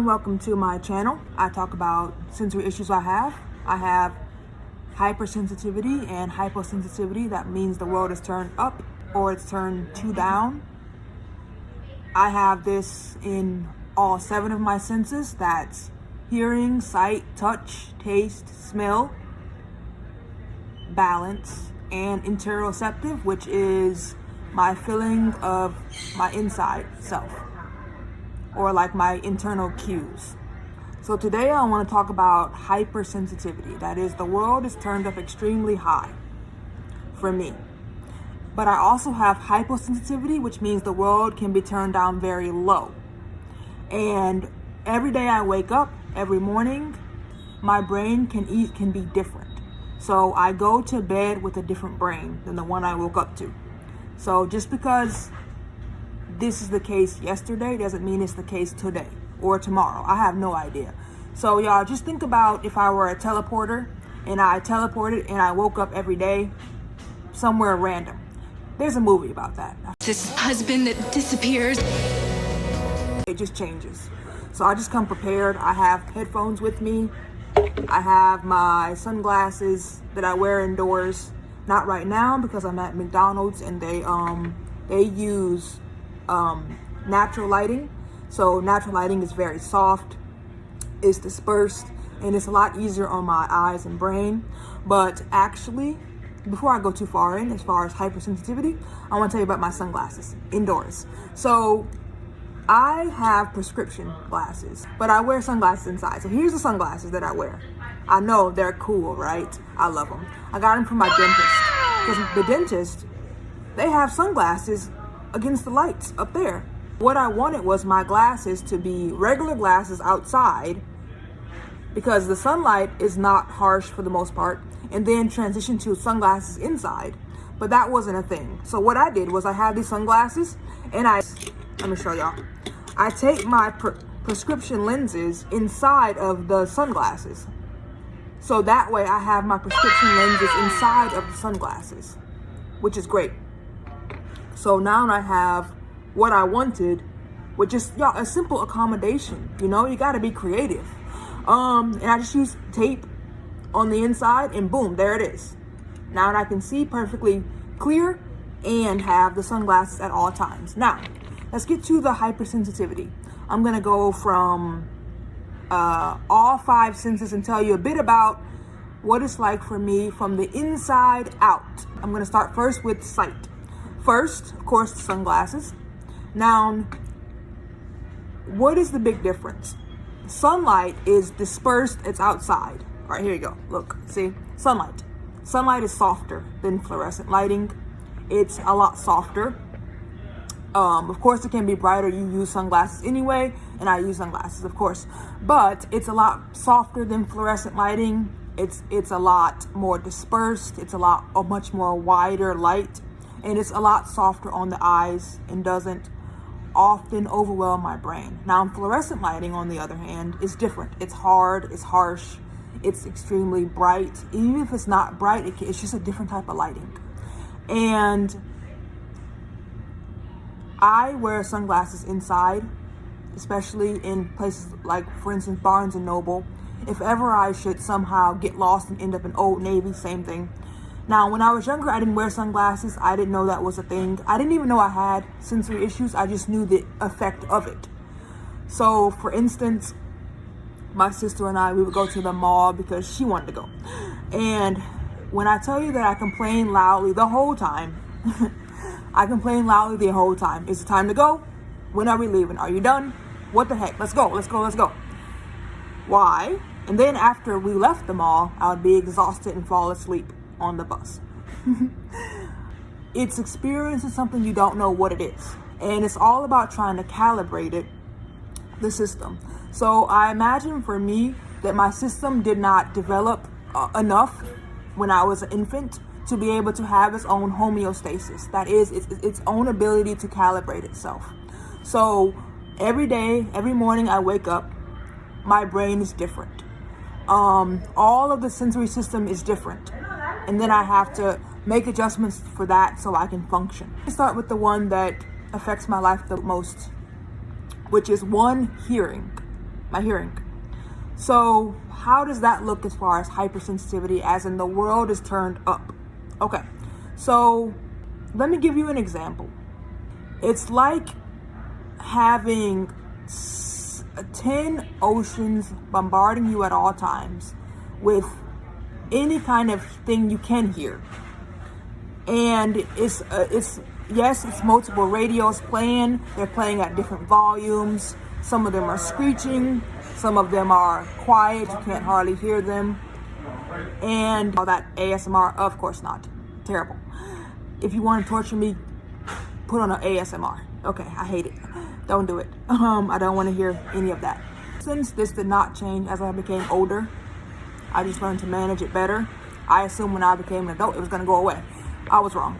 welcome to my channel. I talk about sensory issues I have. I have hypersensitivity and hyposensitivity. That means the world is turned up or it's turned to down. I have this in all 7 of my senses. That's hearing, sight, touch, taste, smell, balance, and interoceptive, which is my feeling of my inside self, or like my internal cues. So today I want to talk about hypersensitivity. That is, the world is turned up extremely high for me. But I also have hyposensitivity, which means the world can be turned down very low. And every day I wake up, every morning, my brain can be different. So I go to bed with a different brain than the one I woke up to. So just because this is the case yesterday doesn't mean it's the case today or tomorrow. I have no idea. So y'all just think about if I were a teleporter and I teleported and I woke up every day somewhere random. There's a movie about that. This husband that disappears. It just changes. So I just come prepared. I have headphones with me. I have my sunglasses that I wear indoors. Not right now because I'm at McDonald's and they use natural lighting. So natural lighting is very soft, it's dispersed, and it's a lot easier on my eyes and brain. But actually, before I go too far in, as far as hypersensitivity, I want to tell you about my sunglasses indoors. So I have prescription glasses, but I wear sunglasses inside. So here's the sunglasses that I wear. I know they're cool, right? I love them. I got them from my dentist, because the dentist, they have sunglasses against the lights up there. What I wanted was my glasses to be regular glasses outside, because the sunlight is not harsh for the most part, and then transition to sunglasses inside. But that wasn't a thing. So what I did was I had these sunglasses and let me show y'all. I take my prescription lenses inside of the sunglasses. So that way I have my prescription lenses inside of the sunglasses, which is great. So now I have what I wanted, with just a simple accommodation. You know, you got to be creative. And I just use tape on the inside, and boom, there it is. Now I can see perfectly clear and have the sunglasses at all times. Now, let's get to the hypersensitivity. I'm gonna go from all 5 senses and tell you a bit about what it's like for me from the inside out. I'm gonna start first with sight. First, of course, the sunglasses. Now, what is the big difference? Sunlight is dispersed, it's outside. All right, here you go. Look, see, sunlight. Sunlight is softer than fluorescent lighting. It's a lot softer. Of course, it can be brighter. You use sunglasses anyway, and I use sunglasses, of course. But it's a lot softer than fluorescent lighting. It's a lot more dispersed. It's a much more wider light. And it's a lot softer on the eyes and doesn't often overwhelm my brain. Now, fluorescent lighting, on the other hand, is different. It's hard, it's harsh, it's extremely bright. Even if it's not bright, it's just a different type of lighting. And I wear sunglasses inside, especially in places like, for instance, Barnes and Noble. If ever I should somehow get lost and end up in Old Navy, same thing. Now, when I was younger, I didn't wear sunglasses. I didn't know that was a thing. I didn't even know I had sensory issues. I just knew the effect of it. So, for instance, my sister and I, we would go to the mall because she wanted to go. And when I tell you that I complain loudly the whole time, I complain loudly the whole time. Is it time to go? When are we leaving? Are you done? What the heck? Let's go, let's go, let's go. Why? And then after we left the mall, I would be exhausted and fall asleep on the bus. It's experiencing something you don't know what it is, and it's all about trying to calibrate it, the system. So I imagine for me that my system did not develop enough when I was an infant to be able to have its own homeostasis. That is, its own ability to calibrate itself. So every day, every morning I wake up, my brain is different. All of the sensory system is different. And then I have to make adjustments for that so I can function. I start with the one that affects my life the most, which is 1, hearing. my hearing. So how does that look as far as hypersensitivity, as in the world is turned up? Okay, so let me give you an example. It's like having 10 oceans bombarding you at all times with any kind of thing you can hear. And it's multiple radios playing. They're playing at different volumes. Some of them are screeching. Some of them are quiet. You can't hardly hear them. And all that ASMR, of course not. Terrible. If you want to torture me, put on an ASMR. Okay, I hate it. Don't do it. I don't want to hear any of that. Since this did not change as I became older, I just learned to manage it better. I assumed when I became an adult, it was going to go away. I was wrong.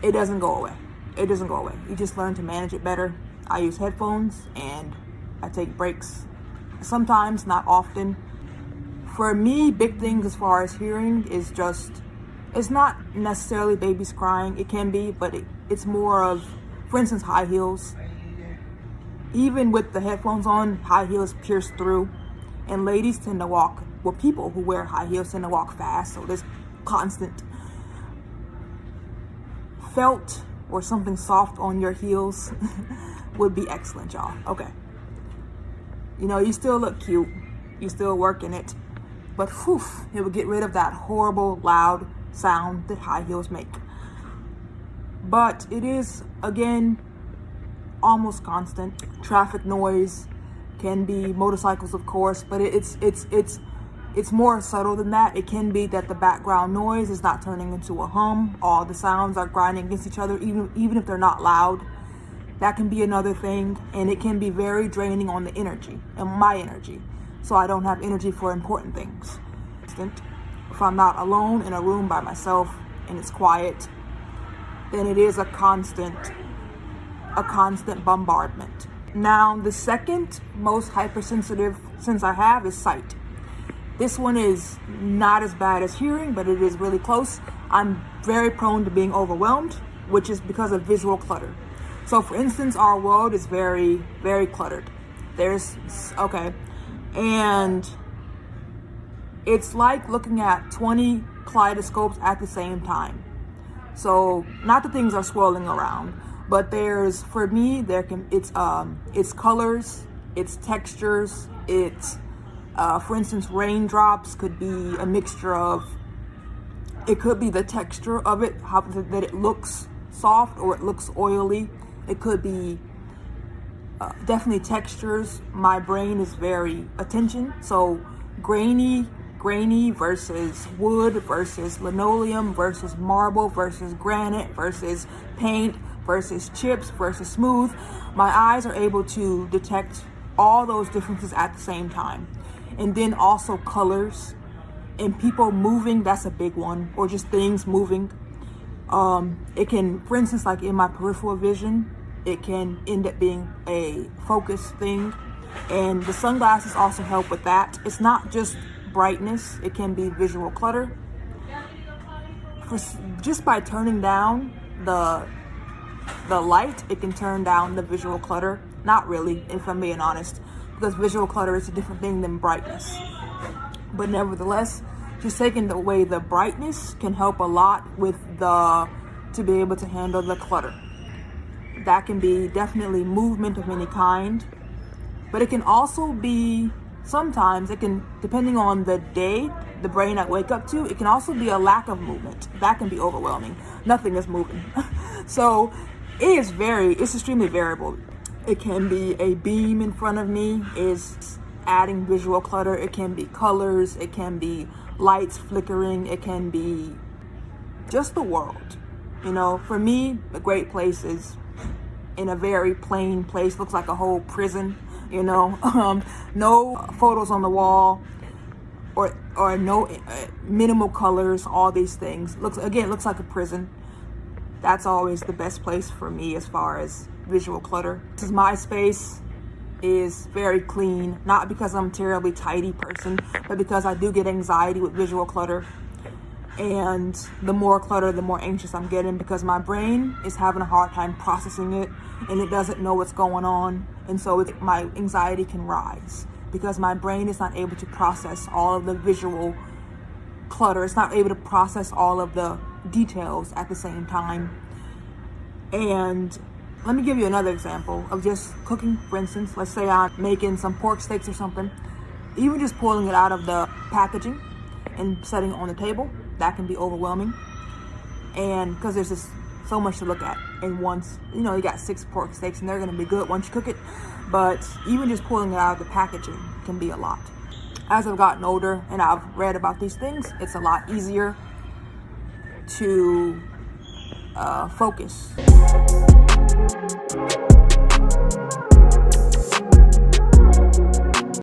It doesn't go away. It doesn't go away. You just learn to manage it better. I use headphones and I take breaks. Sometimes, not often. For me, big things as far as hearing is just, it's not necessarily babies crying. It can be, but it's more of, for instance, high heels. Even with the headphones on, high heels pierce through. And ladies tend to walk, well, people who wear high heels tend to walk fast. So there's constant felt or something soft on your heels would be excellent, y'all. Okay. You know, you still look cute. You still working it. But whew, it would get rid of that horrible, loud sound that high heels make. But it is, again, almost constant. Traffic noise can be motorcycles, of course, but it's more subtle than that. It can be that the background noise is not turning into a hum. All the sounds are grinding against each other, even if they're not loud. That can be another thing, and it can be very draining on the energy and my energy. So I don't have energy for important things. If I'm not alone in a room by myself and it's quiet, then it is a constant bombardment. Now, the second most hypersensitive sense I have is sight. This one is not as bad as hearing, but it is really close. I'm very prone to being overwhelmed, which is because of visual clutter. So for instance, our world is very, very cluttered. And it's like looking at 20 kaleidoscopes at the same time. So not that things are swirling around, but it's colors, it's textures, it's for instance, raindrops could be a mixture of, it could be the texture of it, that it looks soft or it looks oily. It could be definitely textures. My brain is very attention. So grainy versus wood versus linoleum versus marble versus granite versus paint versus chips versus smooth. My eyes are able to detect all those differences at the same time. And then also colors and people moving, that's a big one, or just things moving. It can, for instance, like in my peripheral vision, it can end up being a focus thing. And the sunglasses also help with that. It's not just brightness, it can be visual clutter. Just by turning down the light, it can turn down the visual clutter. Not really, if I'm being honest, because visual clutter is a different thing than brightness. But nevertheless, just taking away the brightness can help a lot with to be able to handle the clutter. That can be definitely movement of any kind, but it can also be, sometimes it can, depending on the day, the brain I wake up to, it can also be a lack of movement. That can be overwhelming. Nothing is moving. So it's extremely variable. It can be a beam in front of me is adding visual clutter. It can be colors. It can be lights flickering. It can be just the world. You know, for me, a great place is in a very plain place. Looks like a whole prison, you know. No photos on the wall or no minimal colors, all these things. Looks like a prison. That's always the best place for me as far as visual clutter. This is my space, is very clean, not because I'm a terribly tidy person, but because I do get anxiety with visual clutter. And the more clutter, the more anxious I'm getting, because my brain is having a hard time processing it and it doesn't know what's going on. And so my anxiety can rise because my brain is not able to process all of the visual clutter. It's not able to process all of the details at the same time. And let me give you another example of just cooking. For instance, let's say I'm making some pork steaks or something. Even just pulling it out of the packaging and setting it on the table, that can be overwhelming. And because there's just so much to look at. And once, you got 6 pork steaks and they're going to be good once you cook it. But even just pulling it out of the packaging can be a lot. As I've gotten older and I've read about these things, it's a lot easier to focus.